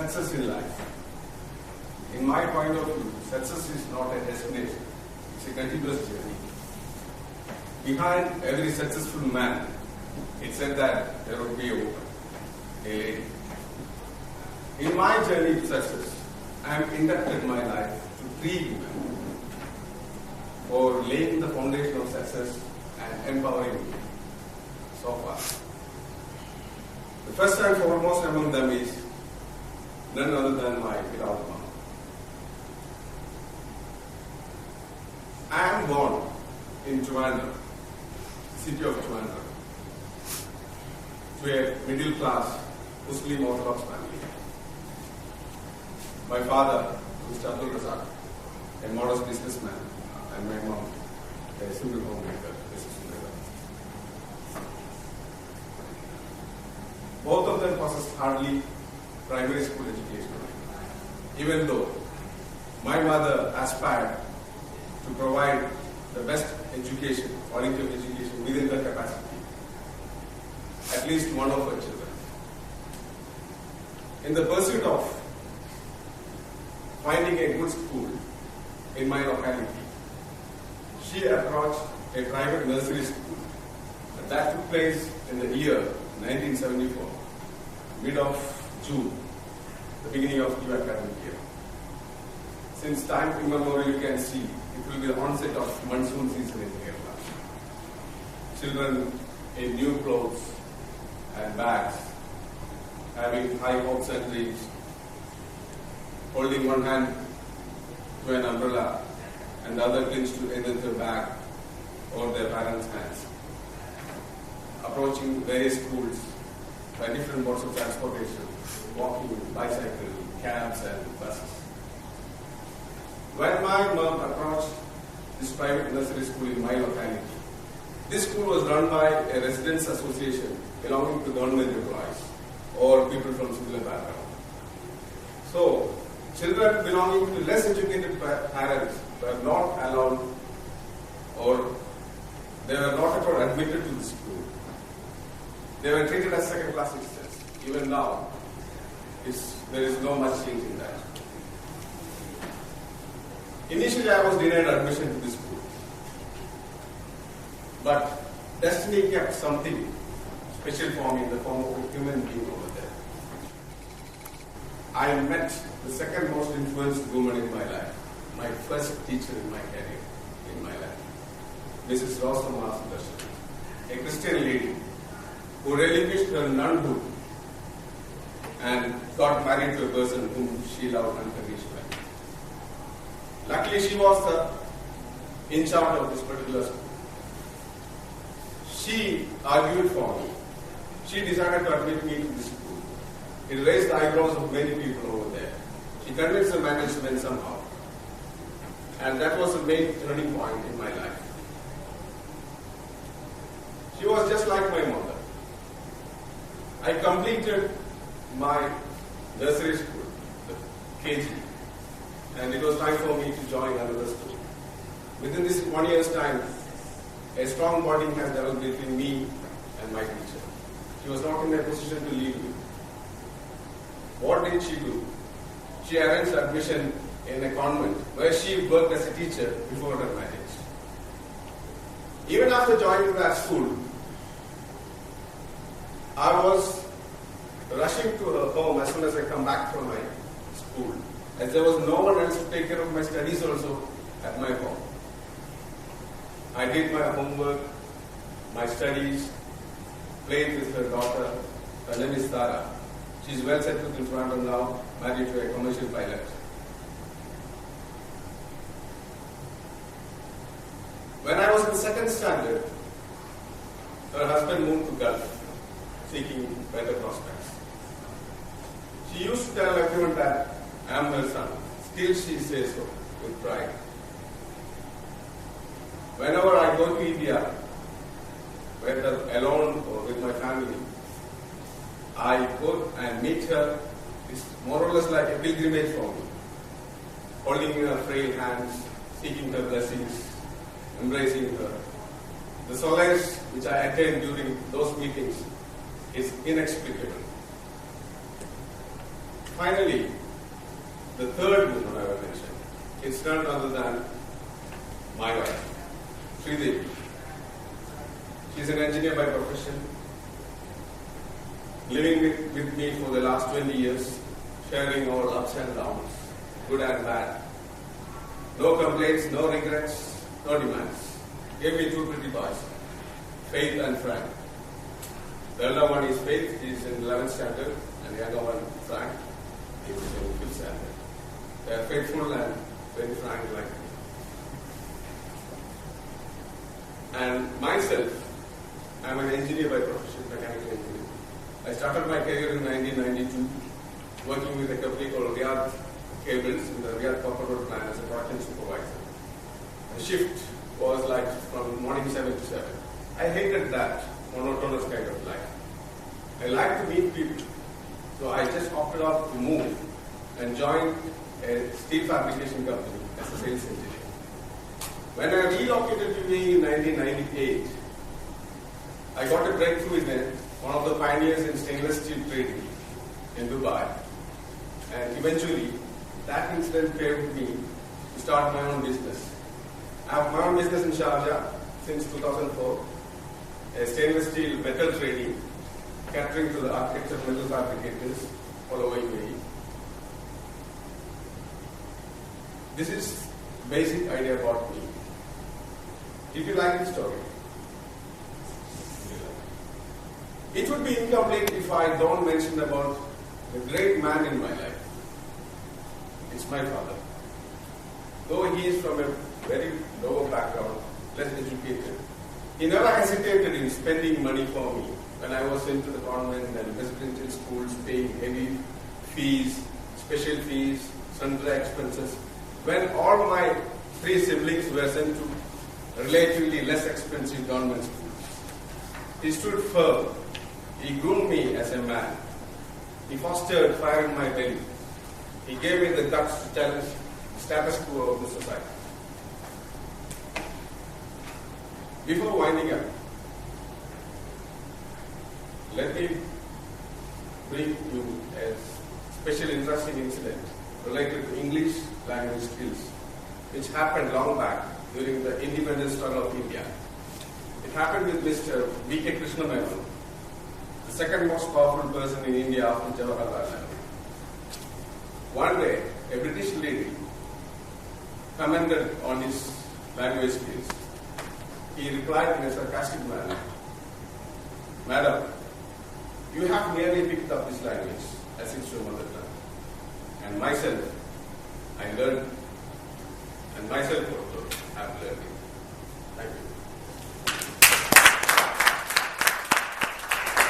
success in life. In my point of view, success is not a destination, it's a continuous journey. Behind every successful man, it said that there would be a woman, a lady. In my journey to success, I have inducted my life to 3 women for laying the foundation of success and empowering me so far. The first and foremost among them is none other than my beloved mom. I am born in Trivandrum, city of Trivandrum, to a middle class Muslim Orthodox family. My father, Mr. Abdul Razak, a modest businessman, and my mom, a single homemaker, Mrs. Sundara. Both of them possessed hardly primary school education, even though my mother aspired to provide the best education, quality of education within her capacity, at least one of her children. In the pursuit of finding a good school in my locality, she approached a private nursery school that took place in the year 1974, mid of June, the beginning of new academic year. Since time immemorial, you can see it will be the onset of monsoon season in Kerala. Children in new clothes and bags, having high hopes and dreams, holding one hand to an umbrella and the other clinched to either their bag or their parents' hands, approaching various schools by different modes of transportation, walking, bicycle, cabs and buses. When my mom approached this private nursery school in my locality, this school was run by a residents association belonging to government employees or people from similar background. So, children belonging to less educated parents were not allowed, or they were not at all admitted to the school. They were treated as second-class citizens. Even now, there is no much change in that. Initially, I was denied admission to this school, but destiny kept something special for me in the form of a human being over there. I met the second most influenced woman in my life, my first teacher in my career, in my life, Mrs. Asharaf, a Christian lady who relinquished her nunhood and got married to a person whom she loved unconditionally. Luckily, she was the in charge of this particular school. She argued for me. She decided to admit me to this school. It raised the eyebrows of many people over there. She convinced the management somehow. And that was the main turning point in my life. She was just like my mother. I completed my nursery school, the KG, and it was time for me to join another school. Within this 1 year's time, a strong bonding has developed between me and my teacher. She was not in a position to leave me. What did she do? She arranged admission in a convent where she worked as a teacher before her marriage. Even after joining that school, I was rushing to her home as soon as I come back from my school, as there was no one else to take care of my studies also at my home. I did my homework, my studies, played with her daughter. Her name is Tara. She is well settled in Toronto now, married to a commercial pilot. When I was in the second standard, her husband moved to Gulf, seeking better prospects. She used to tell everyone that I am her son. Still she says so with pride. Whenever I go to India, whether alone or with my family, I go and meet her. It's more or less like a pilgrimage for me. Holding her frail hands, seeking her blessings, embracing her. The solace which I attain during those meetings is inexplicable. finally, the third woman I will mention, it's none other than my wife, Sridevi. She's an engineer by profession, living with me for the last 20 years, sharing all ups and downs, good and bad. No complaints, no regrets, no demands. Gave me two pretty boys, Faith and Frank. The elder one is Faith, he is in 11th standard, and the younger one, Frank, he is in 5th standard. They are faithful and very frank like me. And myself, I am an engineer by profession, mechanical engineer. I started my career in 1992, working with a company called Riyadh Cables in the Riyadh Copper Road plant as a production supervisor. The shift was like from morning 7 to 7. I hated that monotonous kind of life. I like to meet people. So I just opted out to move and joined a steel fabrication company as a sales engineer. When I relocated to UAE in 1998, I got a breakthrough in one of the pioneers in stainless steel trading in Dubai. And eventually, that incident paved me to start my own business. I have my own business in Sharjah since 2004, a stainless steel metal trading, catering to the architecture metal fabricators all over UAE. This is basic idea about me. Did you like the story? It would be incomplete if I don't mention about the great man in my life. It's my father. Though he is from a very lower background, less educated, he never hesitated in spending money for me when I was into the convent and residential schools, paying heavy fees, special fees, sundry expenses. When all my three siblings were sent to relatively less expensive government schools, he stood firm. He groomed me as a man. He fostered fire in my belly. He gave me the guts to challenge the status quo of the society. Before winding up, let me bring you a special interesting incident related to English language skills, which happened long back during the independence struggle of India. It happened with Mr. V.K. Krishna Menon, the second most powerful person in India after Jawaharlal Nehru. One day, a British lady commented on his language skills. He replied in a sarcastic manner, "Madam, you have merely picked up this language as it's your mother tongue. And myself, I learned, and myself also have learned it." Thank you.